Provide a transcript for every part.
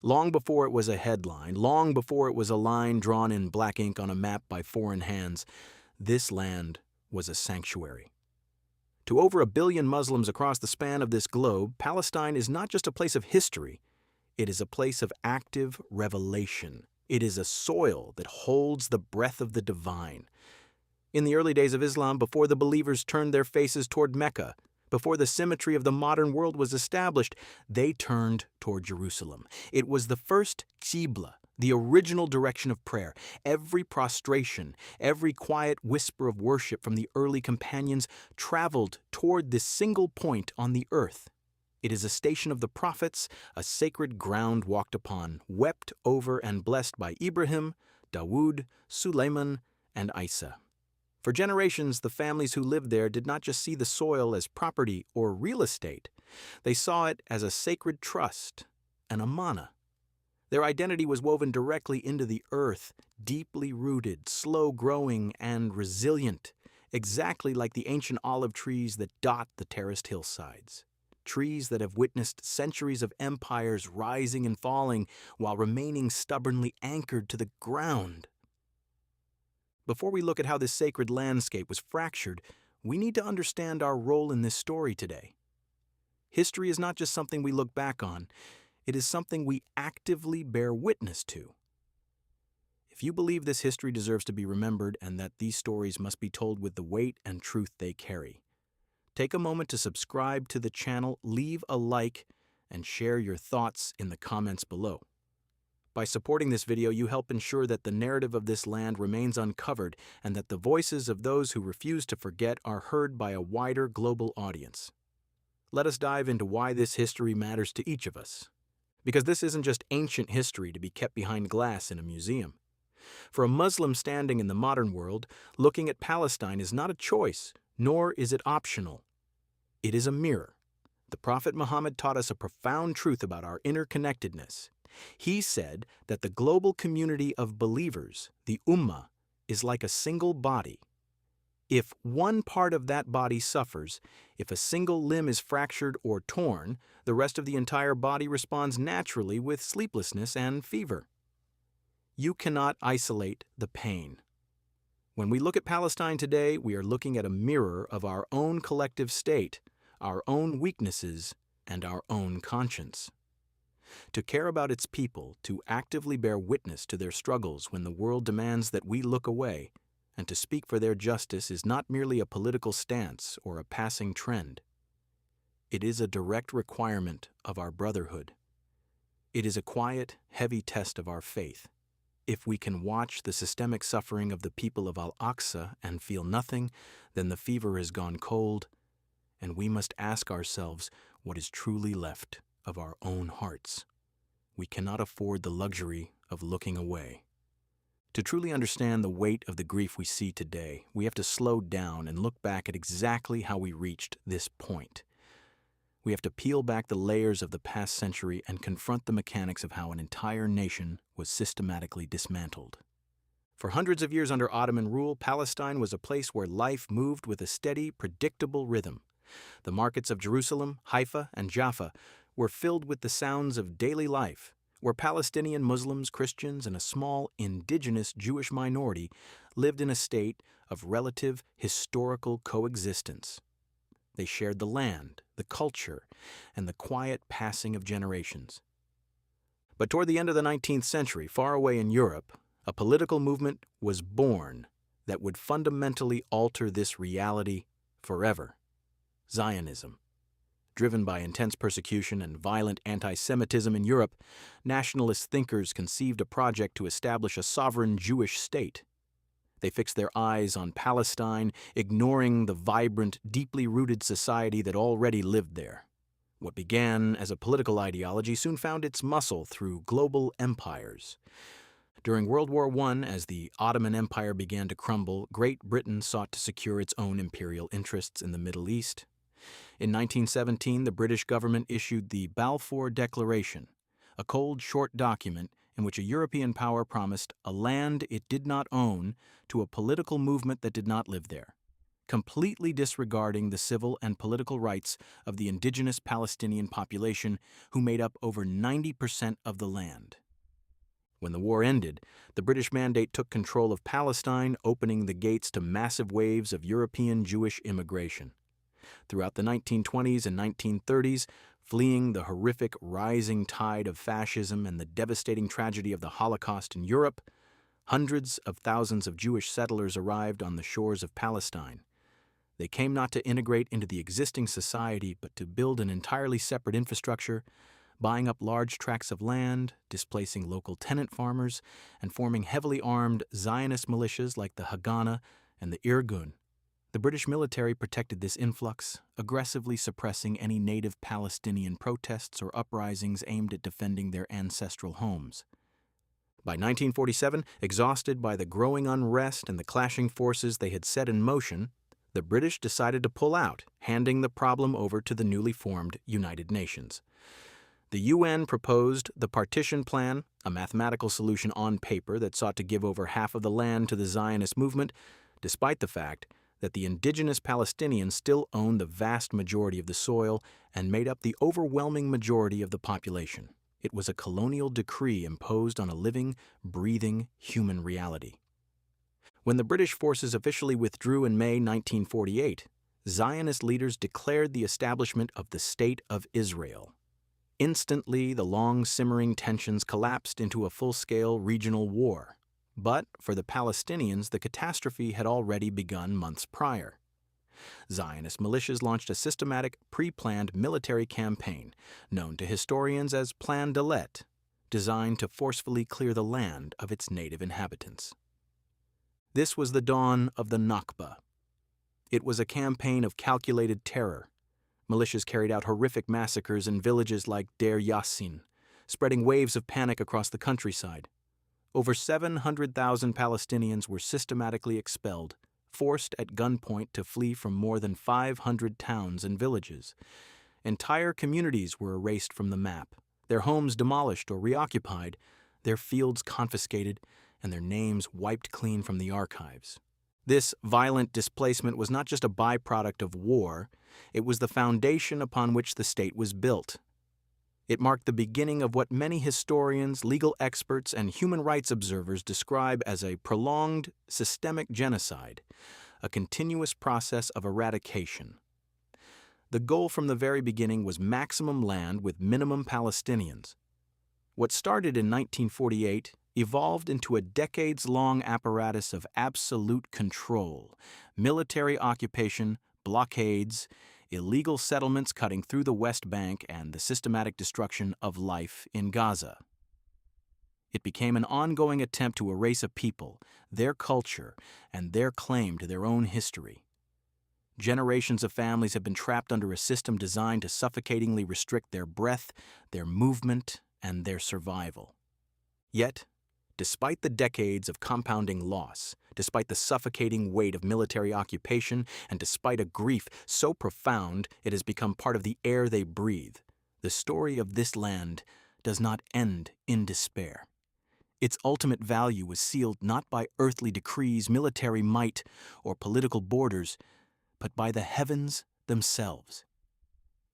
Long before it was a headline, long before it was a line drawn in black ink on a map by foreign hands, this land was a sanctuary. To over 1 billion Muslims across the span of this globe, Palestine is not just a place of history, it is a place of active revelation. It is a soil that holds the breath of the divine. In the early days of Islam, before the believers turned their faces toward Mecca, before the symmetry of the modern world was established, they turned toward Jerusalem. It was the first Qibla, the original direction of prayer. Every prostration, every quiet whisper of worship from the early companions traveled toward this single point on the earth. It is a station of the prophets, a sacred ground walked upon, wept over and blessed by Ibrahim, Dawood, Suleiman, and Isa. For generations, the families who lived there did not just see the soil as property or real estate. They saw it as a sacred trust, an amana. Their identity was woven directly into the earth, deeply rooted, slow-growing, and resilient, exactly like the ancient olive trees that dot the terraced hillsides. Trees that have witnessed centuries of empires rising and falling while remaining stubbornly anchored to the ground. Before we look at how this sacred landscape was fractured, we need to understand our role in this story today. History is not just something we look back on, it is something we actively bear witness to. If you believe this history deserves to be remembered and that these stories must be told with the weight and truth they carry, take a moment to subscribe to the channel, leave a like, and share your thoughts in the comments below. By supporting this video, you help ensure that the narrative of this land remains uncovered and that the voices of those who refuse to forget are heard by a wider global audience. Let us dive into why this history matters to each of us. Because this isn't just ancient history to be kept behind glass in a museum. For a Muslim standing in the modern world, looking at Palestine is not a choice, nor is it optional. It is a mirror. The Prophet Muhammad taught us a profound truth about our interconnectedness. He said that the global community of believers, the Ummah, is like a single body. If one part of that body suffers, if a single limb is fractured or torn, the rest of the entire body responds naturally with sleeplessness and fever. You cannot isolate the pain. When we look at Palestine today, we are looking at a mirror of our own collective state, our own weaknesses, and our own conscience. To care about its people, to actively bear witness to their struggles when the world demands that we look away, and to speak for their justice is not merely a political stance or a passing trend. It is a direct requirement of our brotherhood. It is a quiet, heavy test of our faith. If we can watch the systemic suffering of the people of Al-Aqsa and feel nothing, then the fever has gone cold, and we must ask ourselves what is truly left of our own hearts. We cannot afford the luxury of looking away. To truly understand the weight of the grief we see today, we have to slow down and look back at exactly how we reached this point. We have to peel back the layers of the past century and confront the mechanics of how an entire nation was systematically dismantled. For hundreds of years under Ottoman rule, Palestine was a place where life moved with a steady, predictable rhythm. The markets of Jerusalem, Haifa, and Jaffa were filled with the sounds of daily life, where Palestinian Muslims, Christians, and a small indigenous Jewish minority lived in a state of relative historical coexistence. They shared the land, the culture, and the quiet passing of generations. But toward the end of the 19th century, far away in Europe, a political movement was born that would fundamentally alter this reality forever: Zionism. Driven by intense persecution and violent anti-Semitism in Europe, nationalist thinkers conceived a project to establish a sovereign Jewish state. They fixed their eyes on Palestine, ignoring the vibrant, deeply rooted society that already lived there. What began as a political ideology soon found its muscle through global empires. During World War I, as the Ottoman Empire began to crumble, Great Britain sought to secure its own imperial interests in the Middle East. In 1917, the British government issued the Balfour Declaration, a cold, short document in which a European power promised a land it did not own to a political movement that did not live there. completely disregarding the civil and political rights of the indigenous Palestinian population who made up over 90% of the land. When the war ended, the British Mandate took control of Palestine, opening the gates to massive waves of European Jewish immigration. Throughout the 1920s and 1930s, fleeing the horrific rising tide of fascism and the devastating tragedy of the Holocaust in Europe, hundreds of thousands of Jewish settlers arrived on the shores of Palestine. They came not to integrate into the existing society, but to build an entirely separate infrastructure, buying up large tracts of land, displacing local tenant farmers, and forming heavily armed Zionist militias like the Haganah and the Irgun. The British military protected this influx, aggressively suppressing any native Palestinian protests or uprisings aimed at defending their ancestral homes. By 1947, exhausted by the growing unrest and the clashing forces they had set in motion, the British decided to pull out, handing the problem over to the newly formed United Nations. The UN proposed the Partition Plan, a mathematical solution on paper that sought to give over half of the land to the Zionist movement, despite the fact that the indigenous Palestinians still owned the vast majority of the soil and made up the overwhelming majority of the population. It was a colonial decree imposed on a living, breathing human reality. When the British forces officially withdrew in May 1948, Zionist leaders declared the establishment of the State of Israel. Instantly, the long-simmering tensions collapsed into a full-scale regional war. But for the Palestinians, the catastrophe had already begun months prior. Zionist militias launched a systematic, pre-planned military campaign, known to historians as Plan Dalet, designed to forcefully clear the land of its native inhabitants. This was the dawn of the Nakba. It was a campaign of calculated terror. Militias carried out horrific massacres in villages like Deir Yassin, spreading waves of panic across the countryside. Over 700,000 Palestinians were systematically expelled, forced at gunpoint to flee from more than 500 towns and villages. Entire communities were erased from the map, their homes demolished or reoccupied, their fields confiscated, and their names wiped clean from the archives. This violent displacement was not just a byproduct of war, it was the foundation upon which the state was built. It marked the beginning of what many historians, legal experts, and human rights observers describe as a prolonged, systemic genocide, a continuous process of eradication. The goal from the very beginning was maximum land with minimum Palestinians. What started in 1948 evolved into a decades-long apparatus of absolute control, military occupation, blockades, illegal settlements cutting through the West Bank, and the systematic destruction of life in Gaza. It became an ongoing attempt to erase a people, their culture, and their claim to their own history. Generations of families have been trapped under a system designed to suffocatingly restrict their breath, their movement, and their survival. Yet, despite the decades of compounding loss, despite the suffocating weight of military occupation, and despite a grief so profound it has become part of the air they breathe, the story of this land does not end in despair. Its ultimate value was sealed not by earthly decrees, military might, or political borders, but by the heavens themselves.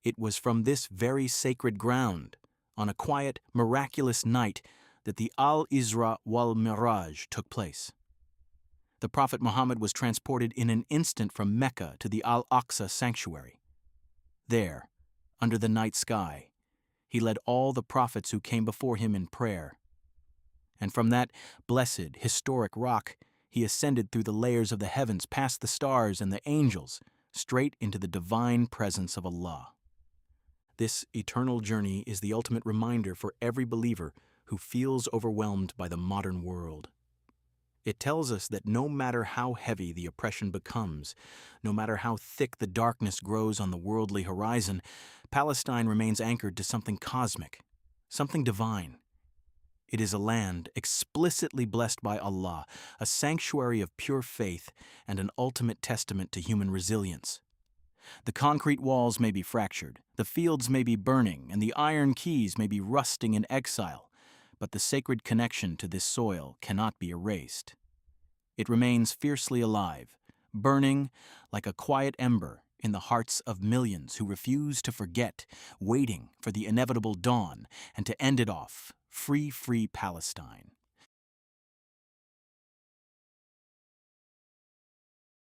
It was from this very sacred ground, on a quiet, miraculous night, that the Al-Isra wal-Miraj took place. The Prophet Muhammad was transported in an instant from Mecca to the Al-Aqsa sanctuary. There, under the night sky, he led all the prophets who came before him in prayer. And from that blessed, historic rock, he ascended through the layers of the heavens, past the stars and the angels, straight into the divine presence of Allah. This eternal journey is the ultimate reminder for every believer who feels overwhelmed by the modern world. It tells us that no matter how heavy the oppression becomes, no matter how thick the darkness grows on the worldly horizon, Palestine remains anchored to something cosmic, something divine. It is a land explicitly blessed by Allah, a sanctuary of pure faith, and an ultimate testament to human resilience. The concrete walls may be fractured, the fields may be burning, and the iron keys may be rusting in exile, but the sacred connection to this soil cannot be erased. It remains fiercely alive, burning like a quiet ember in the hearts of millions who refuse to forget, waiting for the inevitable dawn and to end it off, free Palestine.